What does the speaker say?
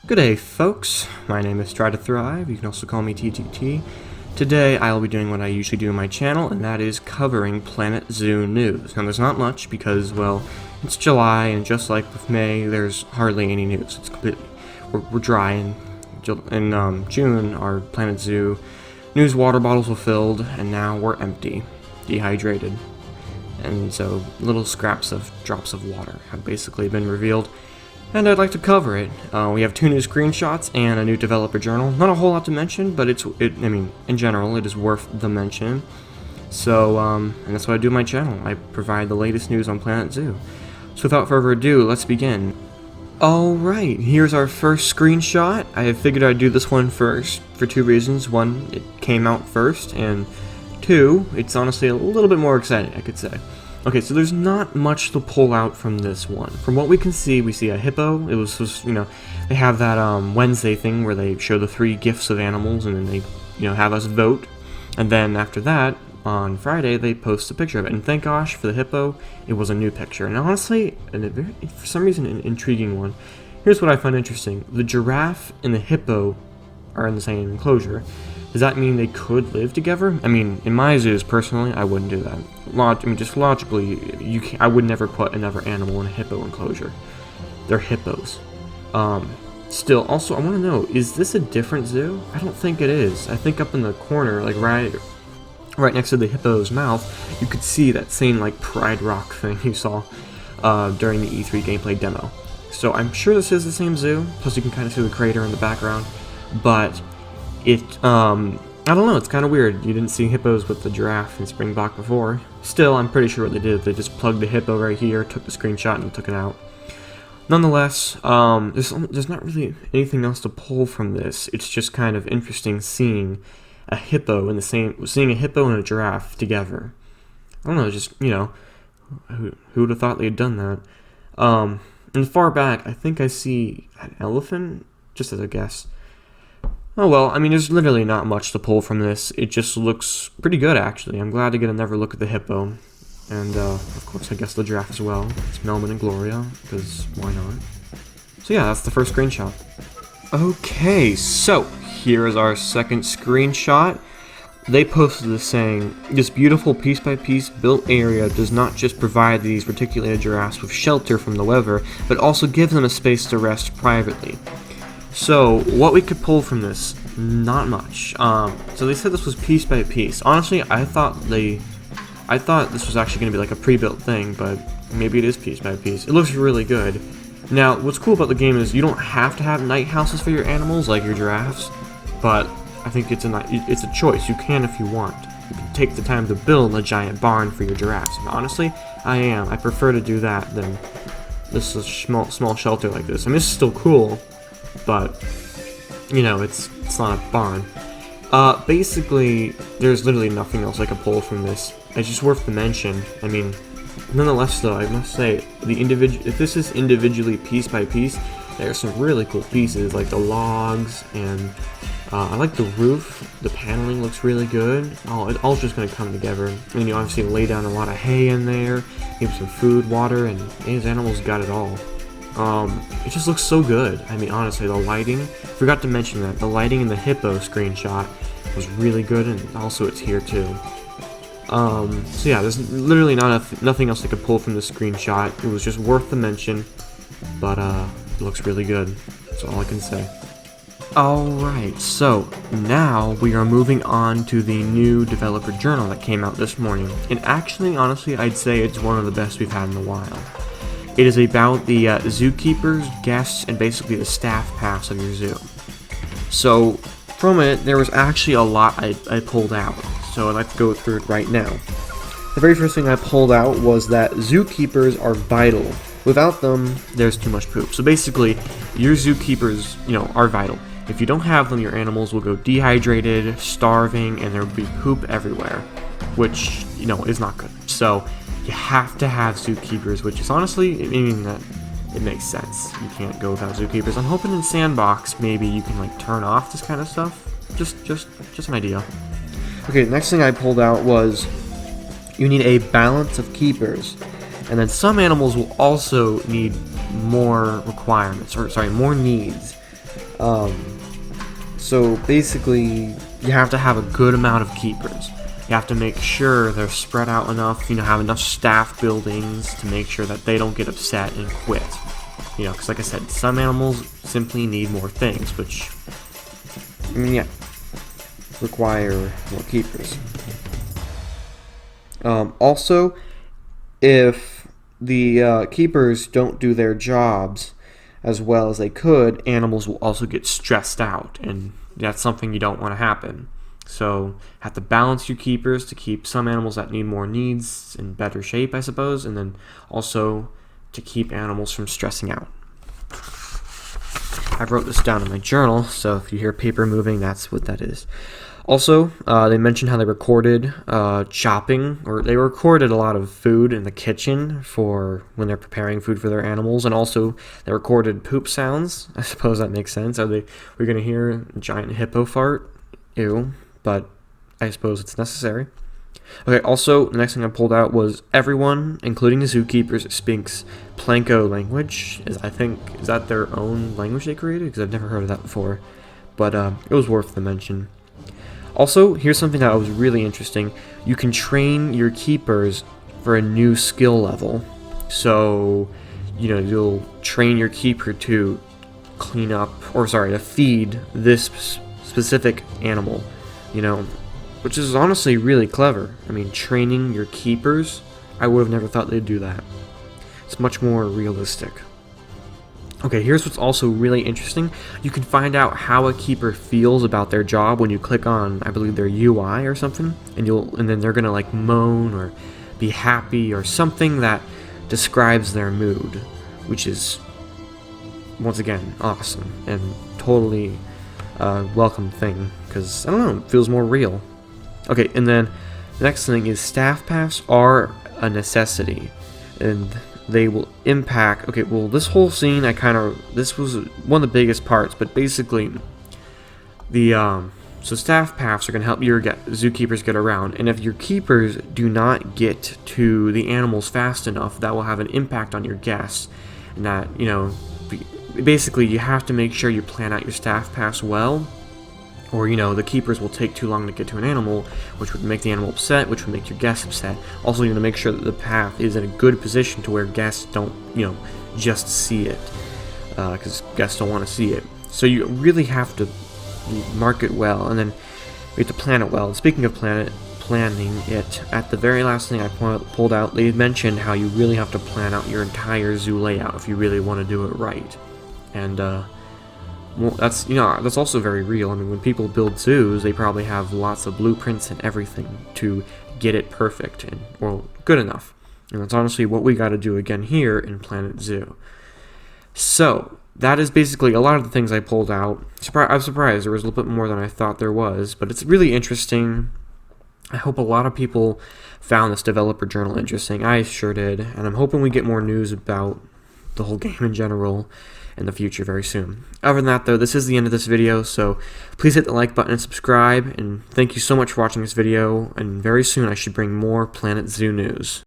Good day, folks. My name is Try to Thrive. You can also call me TTT. Today, I will be doing what I usually do on my channel, and that is covering Planet Zoo news. Now, there's not much because, well, it's July, and just like with May, there's hardly any news. It's completely we're dry. In June, our Planet Zoo news water bottles were filled, and now we're empty, dehydrated, and so little scraps of drops of water have basically been revealed. And I'd like to cover it. We have 2 new screenshots and a new developer journal. Not a whole lot to mention, but in general, it is worth the mention. So, and that's what I do on my channel. I provide the latest news on Planet Zoo. So without further ado, let's begin. Alright, here's our first screenshot. I figured I'd do this one first for 2 reasons. 1, it came out first, and 2, it's honestly a little bit more exciting, I could say. Okay, so there's not much to pull out from this one. From what we can see, we see a hippo. It was just, they have that Wednesday thing where they show the 3 gifts of animals, and then they, have us vote. And then after that, on Friday, they post a picture of it. And thank gosh for the hippo, it was a new picture. And honestly, for some reason, an intriguing one. Here's what I find interesting. The giraffe and the hippo are in the same enclosure. Does that mean they could live together? I mean, in my zoos, personally, I wouldn't do that. Just logically, I would never put another animal in a hippo enclosure. They're hippos. Still, also, I want to know, is this a different zoo? I don't think it is. I think up in the corner, like right next to the hippo's mouth, you could see that same, Pride Rock thing you saw during the E3 gameplay demo. So I'm sure this is the same zoo, plus you can kind of see the crater in the background, but I don't know, it's kind of weird. You didn't see hippos with the giraffe and springbok before. Still, I'm pretty sure what they did, they just plugged the hippo right here, took the screenshot, and took it out. Nonetheless, there's not really anything else to pull from this. It's just kind of interesting seeing a hippo seeing a hippo and a giraffe together. I don't know, just, who would have thought they had done that? In the far back, I think I see an elephant, just as a guess. Oh well, there's literally not much to pull from this. It just looks pretty good, actually. I'm glad to get another look at the hippo. And, of course, I guess the giraffe as well. It's Melman and Gloria, because why not? So yeah, that's the first screenshot. Okay, so here is our second screenshot. They posted this saying, "This beautiful piece-by-piece built area does not just provide these reticulated giraffes with shelter from the weather, but also gives them a space to rest privately." So, what we could pull from this, not much. So they said this was piece by piece. Honestly, I thought this was actually going to be like a pre-built thing, but maybe it is piece by piece. It looks really good. Now, what's cool about the game is you don't have to have night houses for your animals, like your giraffes, but I think it's a choice. You can if you want. You can take the time to build a giant barn for your giraffes. And honestly, I prefer to do that than this small shelter like this. This is still cool, but it's not a barn. Basically, there's literally nothing else I can pull from this. It's just worth the mention. Nonetheless, though, I must say if this is individually piece by piece, there are some really cool pieces, like the logs, and I like the roof. The paneling looks really good. It's all just gonna come together. And you obviously lay down a lot of hay in there, give some food, water, and these animals got it all. It just looks so good. Honestly, the lighting, forgot to mention that, the lighting in the hippo screenshot was really good, and also it's here too. So yeah, there's literally nothing else I could pull from this screenshot. It was just worth the mention, but it looks really good. That's all I can say. Alright, so now we are moving on to the new developer journal that came out this morning. And actually, honestly, I'd say it's one of the best we've had in a while. It is about the zookeepers, guests, and basically the staff pass of your zoo. So, from it, there was actually a lot I pulled out, so I'd like to go through it right now. The very first thing I pulled out was that zookeepers are vital. Without them, there's too much poop. So basically, your zookeepers, are vital. If you don't have them, your animals will go dehydrated, starving, and there will be poop everywhere, which, is not good. So, you have to have zookeepers, which is honestly, that it makes sense. You can't go without zookeepers. I'm hoping in Sandbox maybe you can turn off this kind of stuff. Just an idea. Okay, the next thing I pulled out was you need a balance of keepers, and then some animals will also need more requirements, more needs. So basically, you have to have a good amount of keepers. You have to make sure they're spread out enough, have enough staff buildings to make sure that they don't get upset and quit. Because like I said, some animals simply need more things, which, require more keepers. Also, if the keepers don't do their jobs as well as they could, animals will also get stressed out, and that's something you don't want to happen. So, have to balance your keepers to keep some animals that need more needs in better shape, I suppose, and then also to keep animals from stressing out. I wrote this down in my journal, so if you hear paper moving, that's what that is. Also, they mentioned how they recorded chopping, or they recorded a lot of food in the kitchen for when they're preparing food for their animals, and also they recorded poop sounds. I suppose that makes sense. We're going to hear a giant hippo fart? Ew, but I suppose it's necessary. Okay, also, the next thing I pulled out was everyone, including the zookeepers, speaks Planko language. Is that their own language they created? Because I've never heard of that before. But it was worth the mention. Also, here's something that was really interesting. You can train your keepers for a new skill level. So, you'll train your keeper to to feed this specific animal, which is honestly really clever. Training your keepers, I would have never thought they'd do that. It's much more realistic. Okay, here's what's also really interesting. You can find out how a keeper feels about their job when you click on, I believe, their UI or something, and then they're gonna moan or be happy or something that describes their mood, which is once again awesome and totally a welcome thing, because I don't know, it feels more real. Okay, and then the next thing is staff paths are a necessity, and they will impact. Okay, well, this whole scene, this was one of the biggest parts, but basically, so staff paths are going to help your zookeepers get around, and if your keepers do not get to the animals fast enough, that will have an impact on your guests, and that, basically, you have to make sure you plan out your staff paths well, or, the keepers will take too long to get to an animal, which would make the animal upset, which would make your guests upset. Also, you want to make sure that the path is in a good position to where guests don't, just see it, because guests don't want to see it. So you really have to mark it well, and then you have to plan it well. And speaking of planning it, at the very last thing I pulled out, they mentioned how you really have to plan out your entire zoo layout if you really want to do it right. And, well, that's also very real. When people build zoos, they probably have lots of blueprints and everything to get it perfect or good enough. And that's honestly what we got to do again here in Planet Zoo. So, that is basically a lot of the things I pulled out. I'm surprised there was a little bit more than I thought there was, but it's really interesting. I hope a lot of people found this developer journal interesting. I sure did, and I'm hoping we get more news about the whole game in general in the future very soon. Other than that, though, this is the end of this video, so please hit the like button and subscribe, and thank you so much for watching this video, and very soon I should bring more Planet Zoo news.